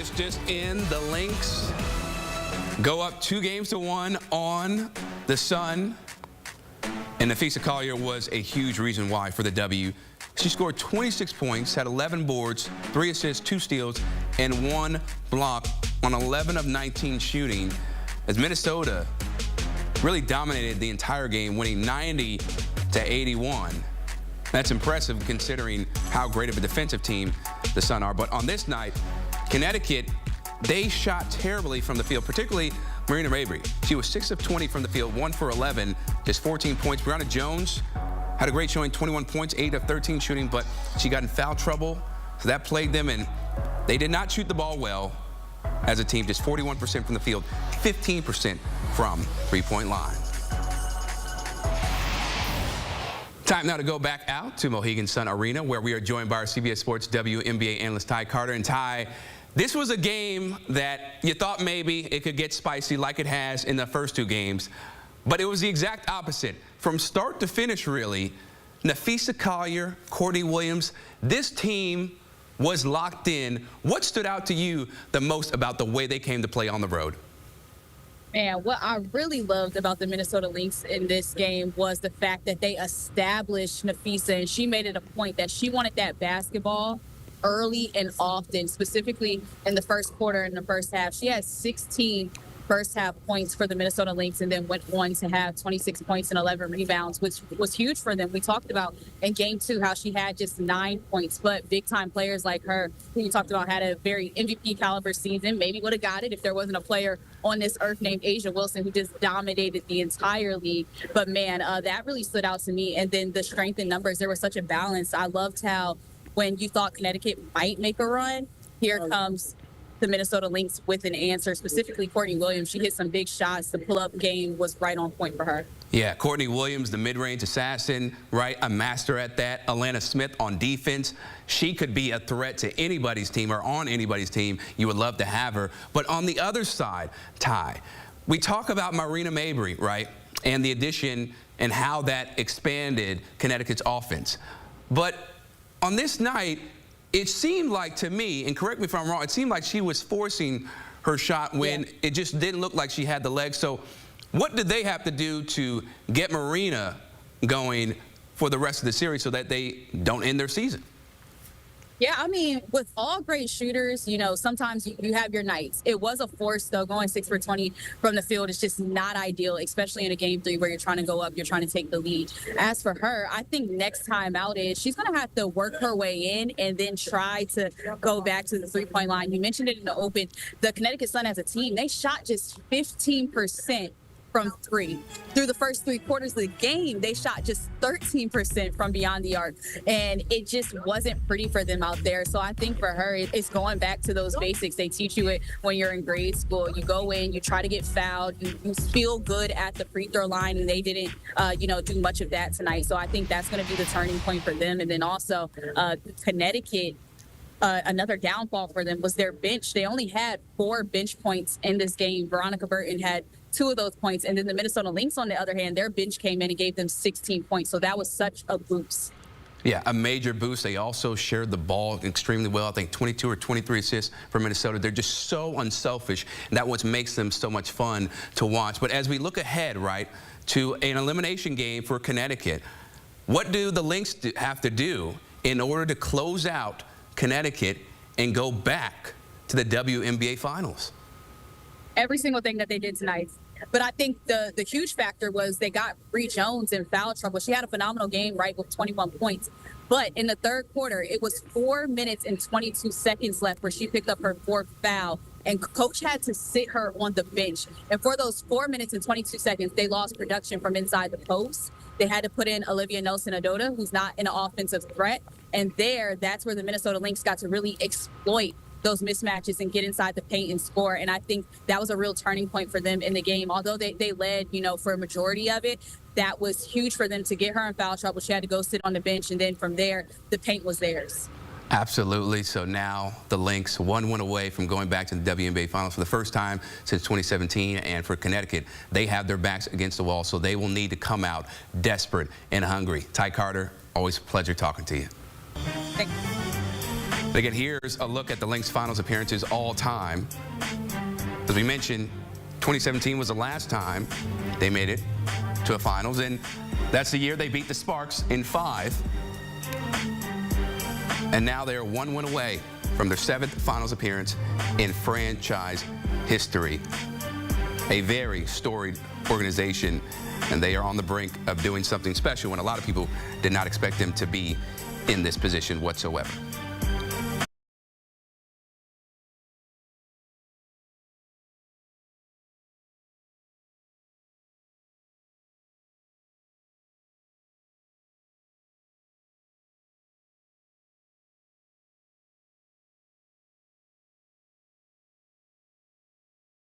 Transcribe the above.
It's just in. The Lynx go up 2-1 on the Sun. And Napheesa Collier was a huge reason why for the W. She scored 26 points, had 11 boards, 3 assists, 2 steals, and 1 block on 11 of 19 shooting, as Minnesota really dominated the entire game, winning 90-81. That's impressive considering how great of a defensive team the Sun are. But on this night, Connecticut, they shot terribly from the field, particularly Marina Mabry. She was 6 of 20 from the field, 1 for 11, just 14 points. Brianna Jones had a great showing, 21 points, 8 of 13 shooting, but she got in foul trouble, so that plagued them, and they did not shoot the ball well as a team, just 41% from the field, 15% from three-point line. Time now to go back out to Mohegan Sun Arena, where we are joined by our CBS Sports WNBA analyst Tykera Carter. And Ty, this was a game that you thought maybe it could get spicy like it has in the first 2 games, but it was the exact opposite. From start to finish, really, Napheesa Collier, Courtney Williams, this team was locked in. What stood out to you the most about the way they came to play on the road? Man, what I really loved about the Minnesota Lynx in this game was the fact that they established Napheesa, and she made it a point that she wanted that basketball early and often, specifically in the first quarter and the first half. She had 16 first half points for the Minnesota Lynx and then went on to have 26 points and 11 rebounds, which was huge for them. We talked about in game 2 how she had just 9 points, but big time players like her, who you talked about, had a very MVP caliber season, maybe would have got it if there wasn't a player on this earth named Asia Wilson who just dominated the entire league. But man, that really stood out to me. And then the strength in numbers, there was such a balance. I loved how when you thought Connecticut might make a run, here comes the Minnesota Lynx with an answer, specifically Courtney Williams. She hit some big shots. The pull-up game was right on point for her. Yeah, Courtney Williams, the mid-range assassin, right? A master at that. Alana Smith on defense. She could be a threat to anybody's team or on anybody's team. You would love to have her. But on the other side, Ty, we talk about Marina Mabry, right? And the addition and how that expanded Connecticut's offense. But on this night, it seemed like to me, and correct me if I'm wrong, it seemed like she was forcing her shot when it just didn't look like she had the legs. So what did they have to do to get Marina going for the rest of the series so that they don't end their season? Yeah, I mean, with all great shooters, you know, sometimes you have your nights. It was a force, though. Going 6 for 20 from the field is just not ideal, especially in a game 3 where you're trying to go up, you're trying to take the lead. As for her, I think next time out she's going to have to work her way in and then try to go back to the three-point line. You mentioned it in the open. The Connecticut Sun as a team, they shot just 15% from 3. Through the first 3 quarters of the game, they shot just 13% from beyond the arc, and it just wasn't pretty for them out there. So I think for her, it's going back to those basics. They teach you it when you're in grade school. You go in, you try to get fouled, you feel good at the free throw line, and they didn't, do much of that tonight. So I think that's going to be the turning point for them. And then also Connecticut. Another downfall for them was their bench. They only had 4 bench points in this game. Veronica Burton had 2 of those points. And then the Minnesota Lynx, on the other hand, their bench came in and gave them 16 points. So that was such a boost. Yeah, a major boost. They also shared the ball extremely well. I think 22 or 23 assists for Minnesota. They're just so unselfish, and that's what makes them so much fun to watch. But as we look ahead, right, to an elimination game for Connecticut, what do the Lynx have to do in order to close out Connecticut and go back to the WNBA Finals? Every single thing that they did tonight. But I think the huge factor was they got Bree Jones in foul trouble. She had a phenomenal game, right, with 21 points. But in the third quarter, it was 4 minutes and 22 seconds left where she picked up her 4th foul. And coach had to sit her on the bench. And for those 4 minutes and 22 seconds, they lost production from inside the post. They had to put in Olivia Nelson-Adota, who's not an offensive threat. And that's where the Minnesota Lynx got to really exploit those mismatches and get inside the paint and score. And I think that was a real turning point for them in the game. Although they led, for a majority of it, that was huge for them to get her in foul trouble. She had to go sit on the bench, and then from there, the paint was theirs. Absolutely. So now the Lynx, 1 win away from going back to the WNBA Finals for the first time since 2017. And for Connecticut, they have their backs against the wall, so they will need to come out desperate and hungry. Tykera Carter, always a pleasure talking to you. Thank you. But again, here's a look at the Lynx finals appearances all time. As we mentioned, 2017 was the last time they made it to a finals, and that's the year they beat the Sparks in 5. And now they are 1 win away from their 7th finals appearance in franchise history. A very storied organization, and they are on the brink of doing something special when a lot of people did not expect them to be in this position whatsoever.